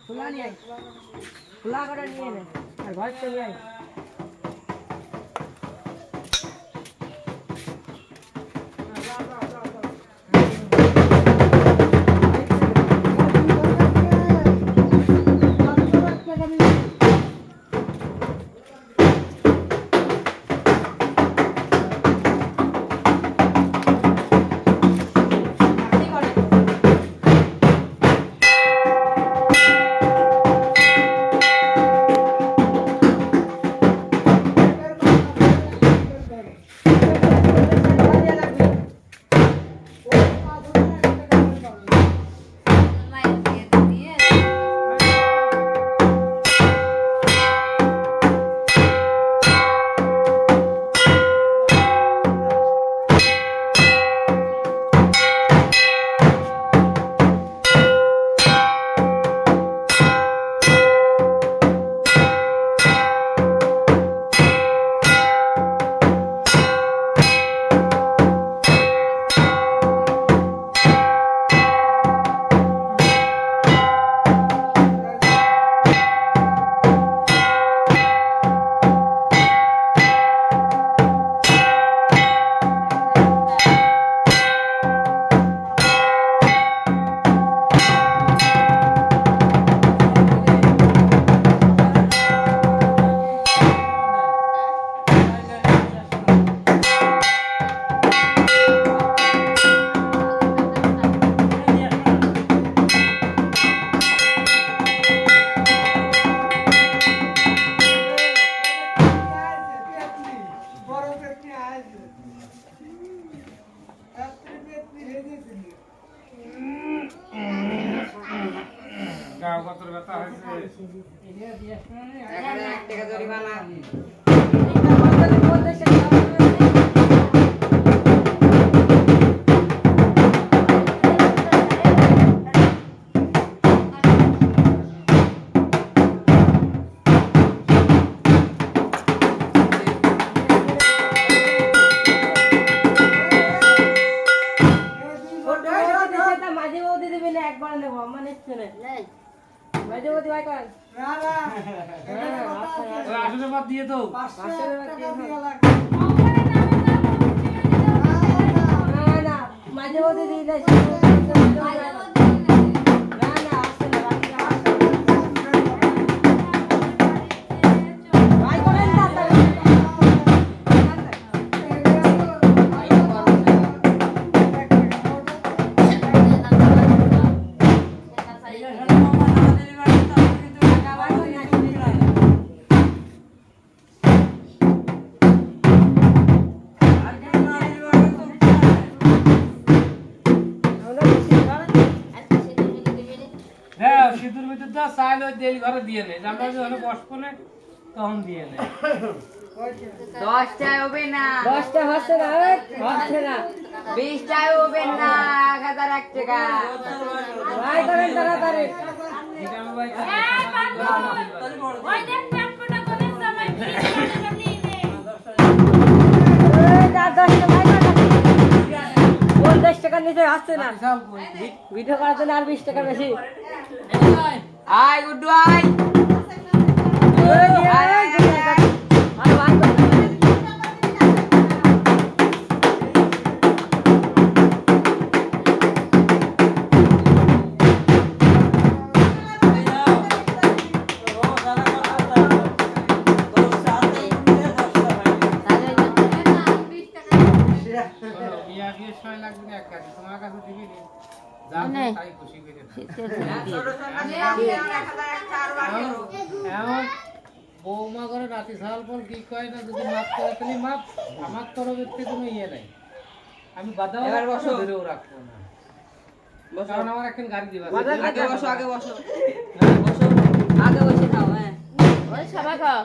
খোলা নিয়ে আয় খোলা করে নিয়ে নে আর ঘর চলে আয় ভিডিও করার জন্য আর 20 টাকা বেশি আয় গুড্ডু আয় বৌমা করে রাতে সাল পর কি কয় না যদি মাপ করে তাহলে মাপ আমার তরফের থেকে কোনো ইয়ে নাই আমি বাধা ধরেও রাখবো না কারণ আমার এখন গাড়ি দিবা আগে বসো আগে বসো বসো আগে বসে খাও হ্যাঁ ওই সবাই খাও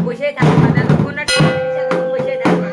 বসে থাকো না কোন একটা বসে থাকো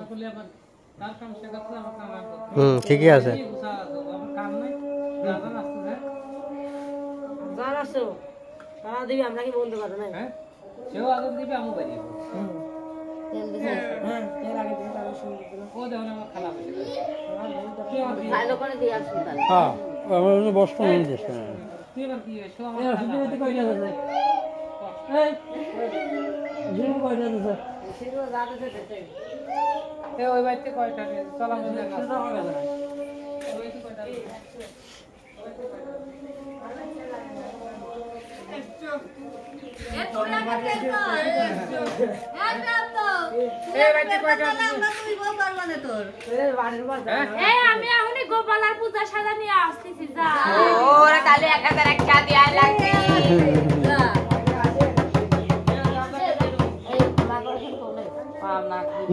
করলে আমার তার কাম শেখাতে আমার কাম আর করতে ঠিকই আছে আমার কাম নাই দাদা আসতে যায় যার আসো তারা দিবি আমরা কি বলতে পারবো না হ্যাঁ সেও আদর দিবে আমি বাড়ি যাবো তেল দিছে হ্যাঁ তেল আগে দিয়ে তারপর শুনতে দিল ও দেখো না আমার খালা বসে গেছে ভালো করে দিয়ে আসুন তাহলে হ্যাঁ আমরা বসবো না দেশ তুই এবার কি হয়েছে আমার এই জিম কয়টা দিছে সেগুলো যা দিছে দিতে এ ওই বাড়িতে কয়টা রে চল আমরা দেখা সেটা হবে না ওই বাড়িতে কয়টা রে? আমি এখনই গোপালার পূজা সাজা নিয়ে আসতেছি যা ওরে তাহলে 1001 চা দিয়া লাগবে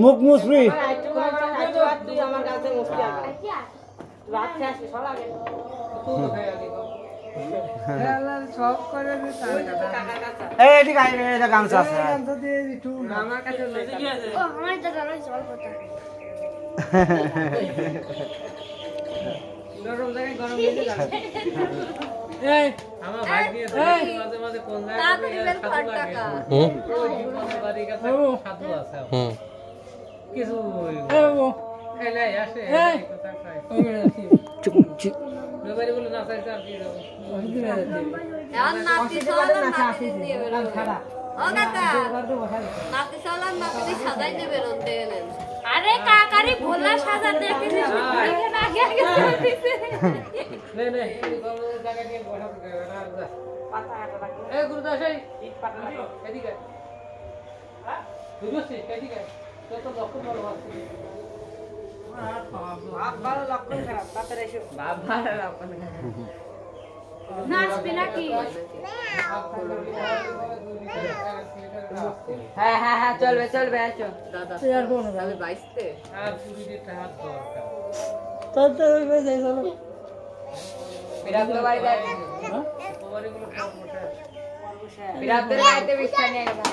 মুখ মুসরি তুই আমার কাছে মুসকি আগে রাত শেষ সব আগে তুই তো খাই আগে সব করে দে কাকার কাছে এই এদিকে আয় এটা গামছা আছে আমার কাছে ও আমার তো দাঁড়াই চল কথা গরম জায়গায় গরম হয়ে যাবে এই আমার ভাই দিয়ে মাঝে মাঝে কোন জায়গায় সাধু লাগে বাড়ি কাছে সাধু আছে কিছু এলাই আসে কথা কয় বাড়ি বলে না চাইছে আর কি এখন নাতি চল নাতি দিয়ে বেরো ও কাকা নাতি চল নাতি সাজাই দিয়ে বেরোতে গেলেন আরে কাকারি ভোলা সাজা দেখে এখানে আগে আগে দিছে নে নে এই জায়গা দিয়ে বসা করে না যা পাতা হাতে রাখি এ গুরুদাস এই ইট পাতা এদিকে হ্যাঁ বুঝছিস এদিকে যত লক্ষ্য ভালো আছে বাপ ভালো লক্ষণ খারাপ তাতে এসো বাপ ভালো লক্ষণ খারাপ নাচবি নাকি হ্যাঁ হ্যাঁ হ্যাঁ চলবে চলবে আসো দাদা আর কোন আমি 22 তে আর পুরীতে হাত দরকার তো ওই যাই চলো বিরাট বাড়ি যাই বাড়িগুলো বসে বিরাট বাড়িতে বিস্তার নিয়ে গেলাম